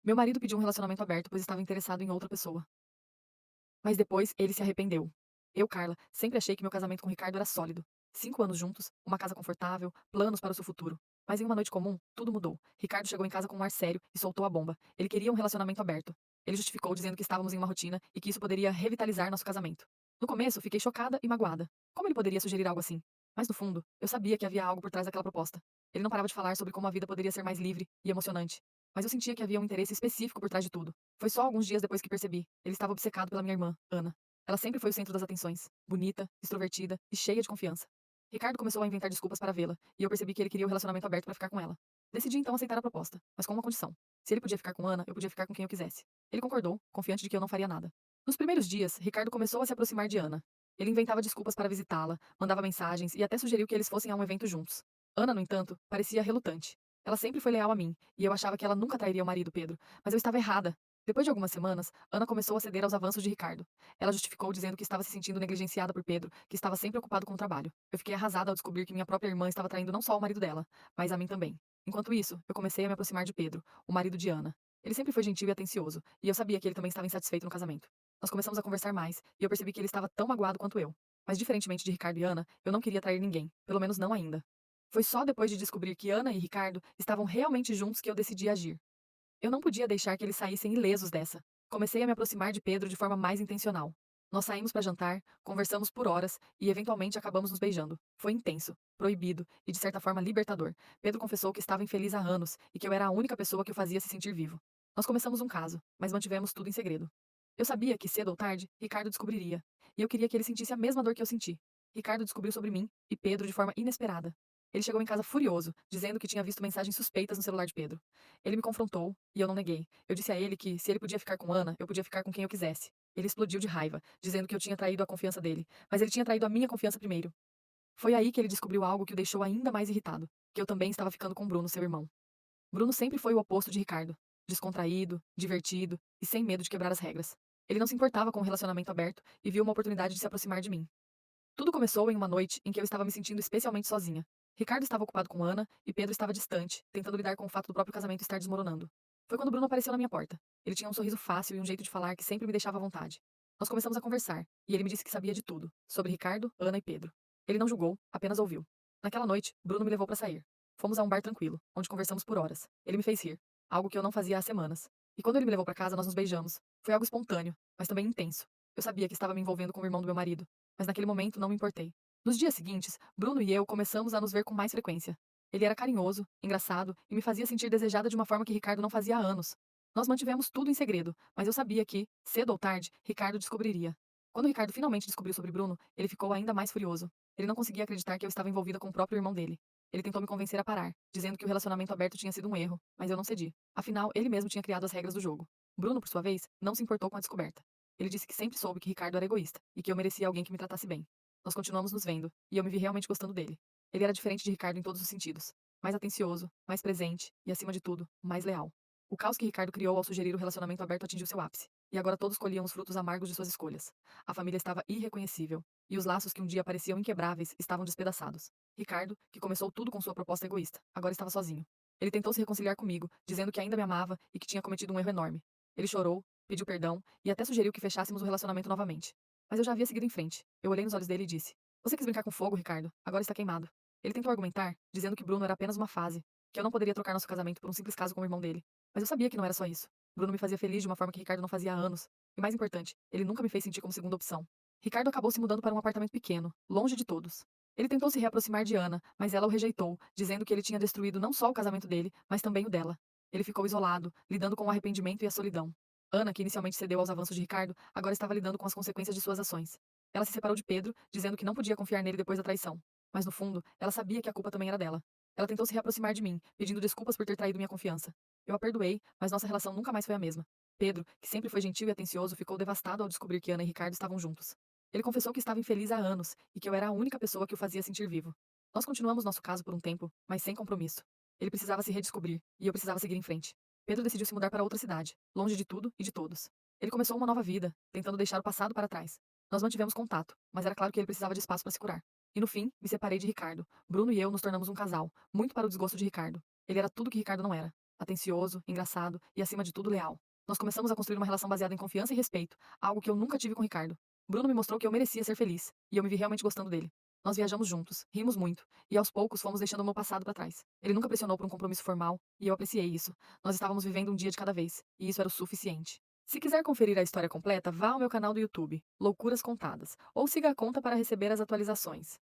Meu marido pediu um relacionamento aberto, pois estava interessado em outra pessoa. Mas depois ele se arrependeu. Eu, Carla, sempre achei que meu casamento com Ricardo era sólido. 5 anos juntos, uma casa confortável, planos para o seu futuro. Mas em uma noite comum, tudo mudou. Ricardo chegou em casa com um ar sério e soltou a bomba. Ele queria um relacionamento aberto. Ele justificou dizendo que estávamos em uma rotina e que isso poderia revitalizar nosso casamento. No começo, fiquei chocada e magoada. Como ele poderia sugerir algo assim? Mas no fundo, eu sabia que havia algo por trás daquela proposta. Ele não parava de falar sobre como a vida poderia ser mais livre e emocionante. Mas eu sentia que havia um interesse específico por trás de tudo. Foi só alguns dias depois que percebi. Ele estava obcecado pela minha irmã, Ana. Ela sempre foi o centro das atenções, bonita, extrovertida e cheia de confiança. Ricardo começou a inventar desculpas para vê-la, e eu percebi que ele queria o relacionamento aberto para ficar com ela. Decidi então aceitar a proposta, mas com uma condição. Se ele podia ficar com Ana, eu podia ficar com quem eu quisesse. Ele concordou, confiante de que eu não faria nada. Nos primeiros dias, Ricardo começou a se aproximar de Ana. Ele inventava desculpas para visitá-la, mandava mensagens e até sugeriu que eles fossem a um evento juntos. Ana, no entanto, parecia relutante. Ela sempre foi leal a mim, e eu achava que ela nunca trairia o marido, Pedro. Mas eu estava errada. Depois de algumas semanas, Ana começou a ceder aos avanços de Ricardo. Ela justificou dizendo que estava se sentindo negligenciada por Pedro, que estava sempre ocupado com o trabalho. Eu fiquei arrasada ao descobrir que minha própria irmã estava traindo não só o marido dela, mas a mim também. Enquanto isso, eu comecei a me aproximar de Pedro, o marido de Ana. Ele sempre foi gentil e atencioso, e eu sabia que ele também estava insatisfeito no casamento. Nós começamos a conversar mais, e eu percebi que ele estava tão magoado quanto eu. Mas diferentemente de Ricardo e Ana, eu não queria trair ninguém, pelo menos não ainda. Foi só depois de descobrir que Ana e Ricardo estavam realmente juntos que eu decidi agir. Eu não podia deixar que eles saíssem ilesos dessa. Comecei a me aproximar de Pedro de forma mais intencional. Nós saímos para jantar, conversamos por horas e eventualmente acabamos nos beijando. Foi intenso, proibido e de certa forma libertador. Pedro confessou que estava infeliz há anos e que eu era a única pessoa que o fazia se sentir vivo. Nós começamos um caso, mas mantivemos tudo em segredo. Eu sabia que cedo ou tarde Ricardo descobriria, e eu queria que ele sentisse a mesma dor que eu senti. Ricardo descobriu sobre mim e Pedro de forma inesperada. Ele chegou em casa furioso, dizendo que tinha visto mensagens suspeitas no celular de Pedro. Ele me confrontou, e eu não neguei. Eu disse a ele que, se ele podia ficar com Ana, eu podia ficar com quem eu quisesse. Ele explodiu de raiva, dizendo que eu tinha traído a confiança dele, mas ele tinha traído a minha confiança primeiro. Foi aí que ele descobriu algo que o deixou ainda mais irritado, que eu também estava ficando com Bruno, seu irmão. Bruno sempre foi o oposto de Ricardo, descontraído, divertido e sem medo de quebrar as regras. Ele não se importava com o relacionamento aberto e viu uma oportunidade de se aproximar de mim. Tudo começou em uma noite em que eu estava me sentindo especialmente sozinha. Ricardo estava ocupado com Ana e Pedro estava distante, tentando lidar com o fato do próprio casamento estar desmoronando. Foi quando Bruno apareceu na minha porta. Ele tinha um sorriso fácil e um jeito de falar que sempre me deixava à vontade. Nós começamos a conversar, e ele me disse que sabia de tudo, sobre Ricardo, Ana e Pedro. Ele não julgou, apenas ouviu. Naquela noite, Bruno me levou para sair. Fomos a um bar tranquilo, onde conversamos por horas. Ele me fez rir, algo que eu não fazia há semanas. E quando ele me levou para casa, nós nos beijamos. Foi algo espontâneo, mas também intenso. Eu sabia que estava me envolvendo com o irmão do meu marido, mas naquele momento não me importei. Nos dias seguintes, Bruno e eu começamos a nos ver com mais frequência. Ele era carinhoso, engraçado e me fazia sentir desejada de uma forma que Ricardo não fazia há anos. Nós mantivemos tudo em segredo, mas eu sabia que, cedo ou tarde, Ricardo descobriria. Quando Ricardo finalmente descobriu sobre Bruno, ele ficou ainda mais furioso. Ele não conseguia acreditar que eu estava envolvida com o próprio irmão dele. Ele tentou me convencer a parar, dizendo que o relacionamento aberto tinha sido um erro, mas eu não cedi. Afinal, ele mesmo tinha criado as regras do jogo. Bruno, por sua vez, não se importou com a descoberta. Ele disse que sempre soube que Ricardo era egoísta e que eu merecia alguém que me tratasse bem. Nós continuamos nos vendo, e eu me vi realmente gostando dele. Ele era diferente de Ricardo em todos os sentidos. Mais atencioso, mais presente e, acima de tudo, mais leal. O caos que Ricardo criou ao sugerir o relacionamento aberto atingiu seu ápice, e agora todos colhiam os frutos amargos de suas escolhas. A família estava irreconhecível, e os laços que um dia pareciam inquebráveis estavam despedaçados. Ricardo, que começou tudo com sua proposta egoísta, agora estava sozinho. Ele tentou se reconciliar comigo, dizendo que ainda me amava e que tinha cometido um erro enorme. Ele chorou, pediu perdão e até sugeriu que fechássemos o relacionamento novamente. Mas eu já havia seguido em frente. Eu olhei nos olhos dele e disse: Você quis brincar com fogo, Ricardo? Agora está queimado. Ele tentou argumentar, dizendo que Bruno era apenas uma fase, que eu não poderia trocar nosso casamento por um simples caso com o irmão dele. Mas eu sabia que não era só isso. Bruno me fazia feliz de uma forma que Ricardo não fazia há anos. E mais importante, ele nunca me fez sentir como segunda opção. Ricardo acabou se mudando para um apartamento pequeno, longe de todos. Ele tentou se reaproximar de Ana, mas ela o rejeitou, dizendo que ele tinha destruído não só o casamento dele, mas também o dela. Ele ficou isolado, lidando com o arrependimento e a solidão. Ana, que inicialmente cedeu aos avanços de Ricardo, agora estava lidando com as consequências de suas ações. Ela se separou de Pedro, dizendo que não podia confiar nele depois da traição. Mas no fundo, ela sabia que a culpa também era dela. Ela tentou se reaproximar de mim, pedindo desculpas por ter traído minha confiança. Eu a perdoei, mas nossa relação nunca mais foi a mesma. Pedro, que sempre foi gentil e atencioso, ficou devastado ao descobrir que Ana e Ricardo estavam juntos. Ele confessou que estava infeliz há anos e que eu era a única pessoa que o fazia sentir vivo. Nós continuamos nosso caso por um tempo, mas sem compromisso. Ele precisava se redescobrir, e eu precisava seguir em frente. Pedro decidiu se mudar para outra cidade, longe de tudo e de todos. Ele começou uma nova vida, tentando deixar o passado para trás. Nós mantivemos contato, mas era claro que ele precisava de espaço para se curar. E no fim, me separei de Ricardo. Bruno e eu nos tornamos um casal, muito para o desgosto de Ricardo. Ele era tudo que Ricardo não era. Atencioso, engraçado e, acima de tudo, leal. Nós começamos a construir uma relação baseada em confiança e respeito, algo que eu nunca tive com Ricardo. Bruno me mostrou que eu merecia ser feliz, e eu me vi realmente gostando dele. Nós viajamos juntos, rimos muito, e aos poucos fomos deixando o meu passado para trás. Ele nunca pressionou por um compromisso formal, e eu apreciei isso. Nós estávamos vivendo um dia de cada vez, e isso era o suficiente. Se quiser conferir a história completa, vá ao meu canal do YouTube, Loucuras Contadas, ou siga a conta para receber as atualizações.